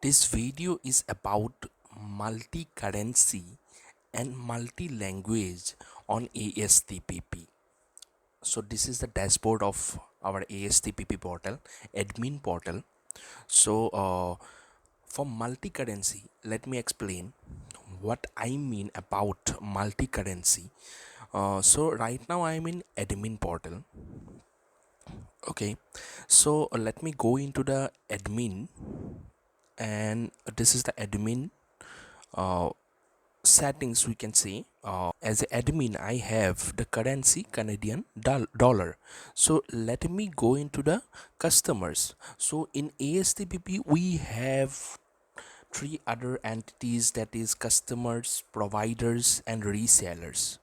This video is about multi-currency and multi-language on ASTPP. So this is the dashboard of our ASTPP portal, admin portal. For multi-currency, let me explain what I mean about multi-currency. Right now I am in admin portal. Okay, let me go into the admin, and this is the admin uh, settings. We can say as an admin I have the currency Canadian dollar. So let me go into the customers. So in ASTPP we have three other entities, that is customers, providers and resellers.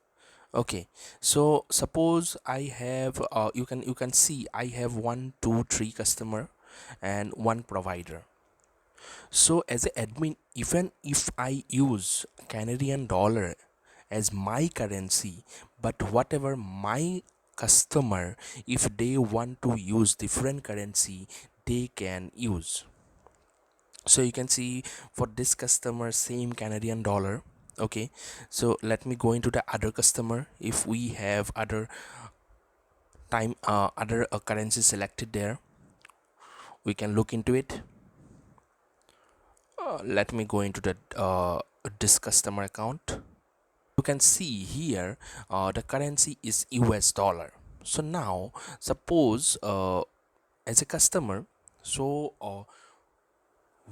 Okay, so suppose I have you can see I have 1 2 3 customer and one provider. So as an admin, even if I use Canadian dollar as my currency, but whatever my customer, if they want to use different currency, they can use. So you can see for this customer same Canadian dollar. Okay, so let me go into the other customer. If we have other other currency selected there, we can look into it. Let me go into the this customer account. You can see here the currency is US dollar. So now suppose as a customer, so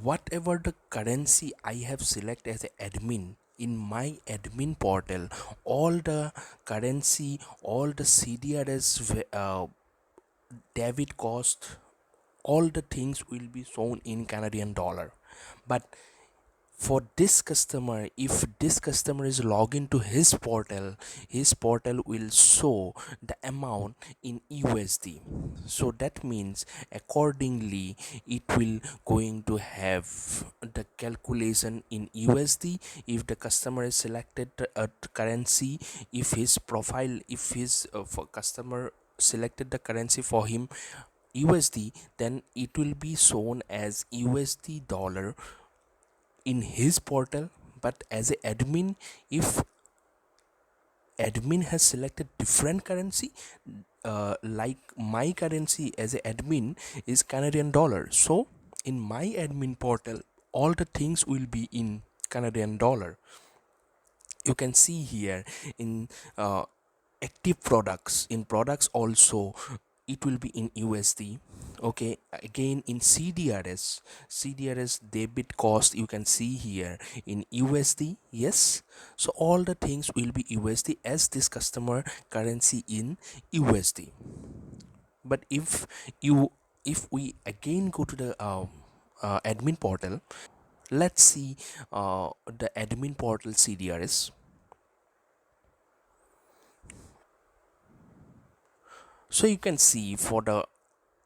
whatever the currency I have select as a admin in my admin portal, all the currency, all the CDRS, debit cost, all the things will be shown in Canadian dollar. But for this customer, if this customer is logged into his portal will show the amount in USD. So that means accordingly it will going to have the calculation in USD. If the customer is selected currency, if his profile, if his for customer selected the currency for him USD, then it will be shown as USD dollar in his portal. But as a admin, if admin has selected different currency, like my currency as a admin is Canadian dollar, so in my admin portal all the things will be in Canadian dollar. You can see here in active products, in products also it will be in USD. Okay, again in CDRS debit cost, you can see here in USD. Yes, so all the things will be USD as this customer currency in USD. But if we again go to the admin portal, let's see the admin portal CDRS. So you can see for the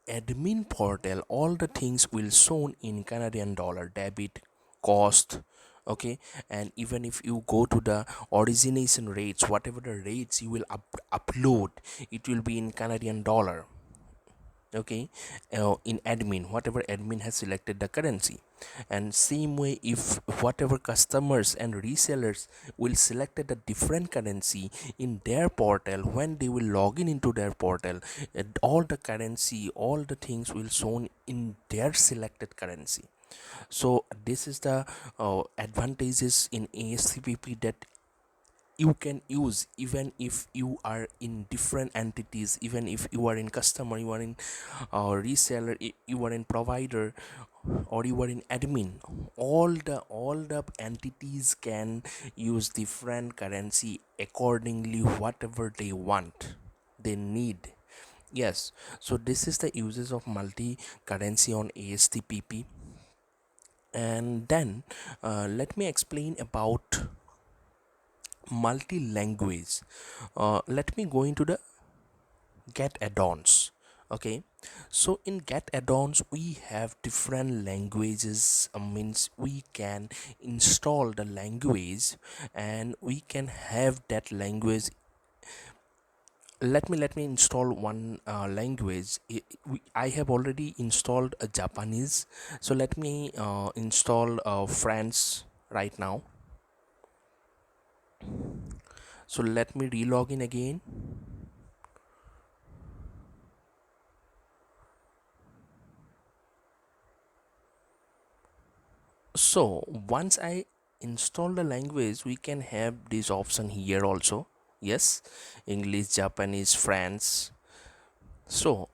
admin portal all the things will shown in Canadian dollar, debit cost. Okay, and even if you go to the origination rates, whatever the rates you will upload, it will be in Canadian dollar. Okay, in admin, whatever admin has selected the currency. And same way, if whatever customers and resellers will selected a different currency in their portal, when they will log in into their portal, all the currency, all the things will shown in their selected currency. So this is the advantages in ASTPP, that you can use even if you are in different entities, even if you are in customer, you are in reseller, you are in provider, or you are in admin, all the entities can use different currency accordingly, whatever they want, they need. Yes, so this is the uses of multi currency on ASTPP. And then let me explain about multi-language. Let me go into the get add-ons. Okay, so in get add-ons we have different languages, means we can install the language and we can have that language let me install one language. I have already installed a Japanese, so let me install French right now. So let me relog in again. So once I install the language, we can have this option here also. Yes, English, Japanese, French. So,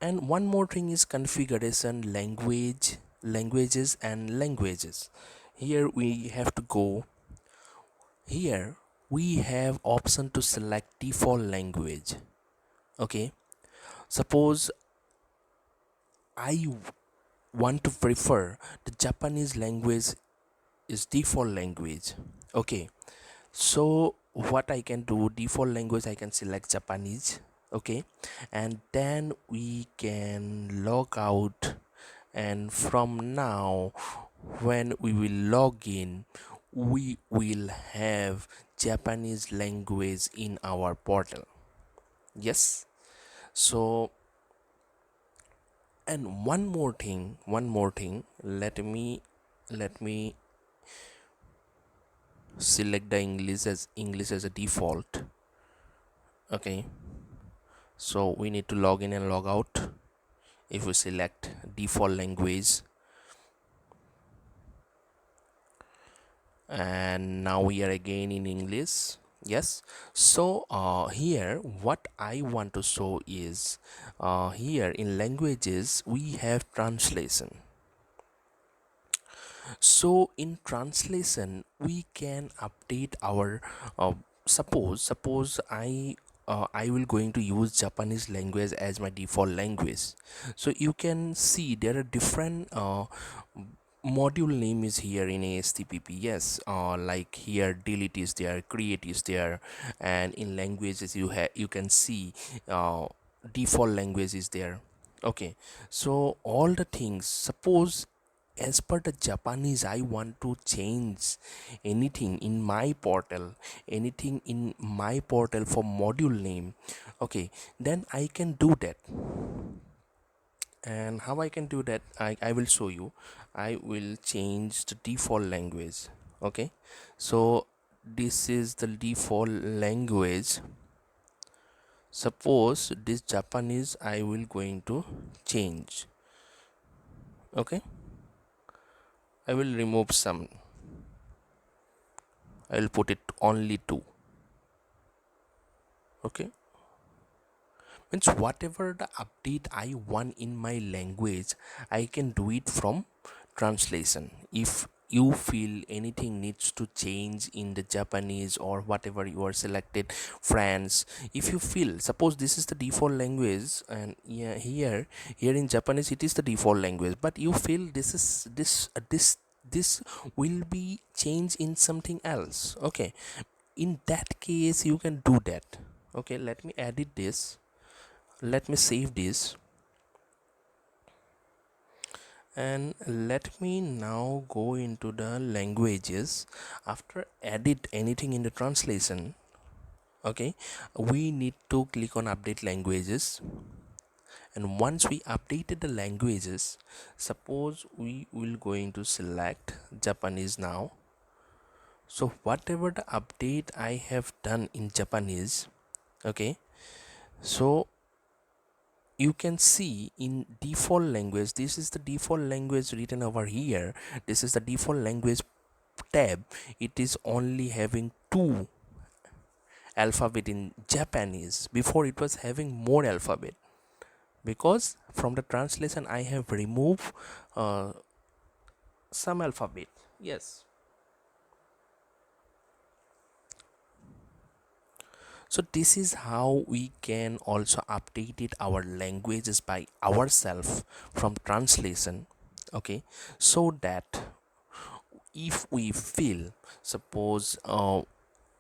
and one more thing is configuration, languages and languages. Here we have to go. Here we have option to select default language. Okay, suppose I want to prefer the Japanese language is default language. Okay, so what I can do, default language I can select Japanese. Okay, and then we can log out, and from now when we will log in, we will have Japanese language in our portal. Yes, so, and one more thing, let me select the English as a default. Okay, so we need to log in and log out. If we select default language, and now we are again in English. Yes, so here what I want to show is, here in languages we have translation. So in translation we can update our, uh, suppose I will going to use Japanese language as my default language. So you can see there are different module name is here in ASTPP. Yes, like here delete is there, create is there, and in languages you can see default language is there. Okay, so all the things, suppose as per the Japanese I want to change anything in my portal, anything in my portal for module name. Okay, then I can do that. And how I can do that, I will show you. I will change the default language. Okay, so this is the default language. Suppose this Japanese I will going to change. Okay, I will remove some, I will put it only two. Okay, means whatever the update I want in my language, I can do it from translation. If you feel anything needs to change in the Japanese or whatever you are selected, France, if you feel, suppose this is the default language, and yeah, here in Japanese it is the default language, but you feel this will be changed in something else. Okay, in that case you can do that. Okay, let me edit this, let me save this, and let me now go into the languages. After edit anything in the translation, okay, we need to click on update languages. And once we updated the languages, suppose we will going to select Japanese now. So whatever the update I have done in Japanese, okay, so you can see in default language, this is the default language written over here, this is the default language tab. It is only having two alphabet in Japanese. Before it was having more alphabet, because from the translation I have removed some alphabet. Yes, so this is how we can also update it our languages by ourselves from translation. Okay, so that if we feel, suppose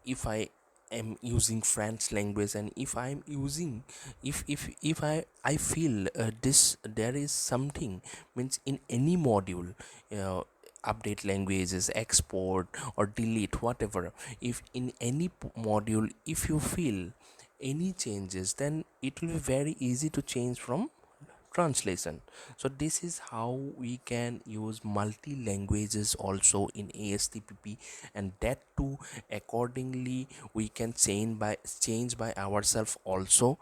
if I am using French language, and if I'm using, if I feel this there is something, means in any module, uh, update languages, export or delete, whatever, if in any module if you feel any changes, then it will be very easy to change from translation. So this is how we can use multi languages also in ASTPP, and that too accordingly we can change by ourselves also.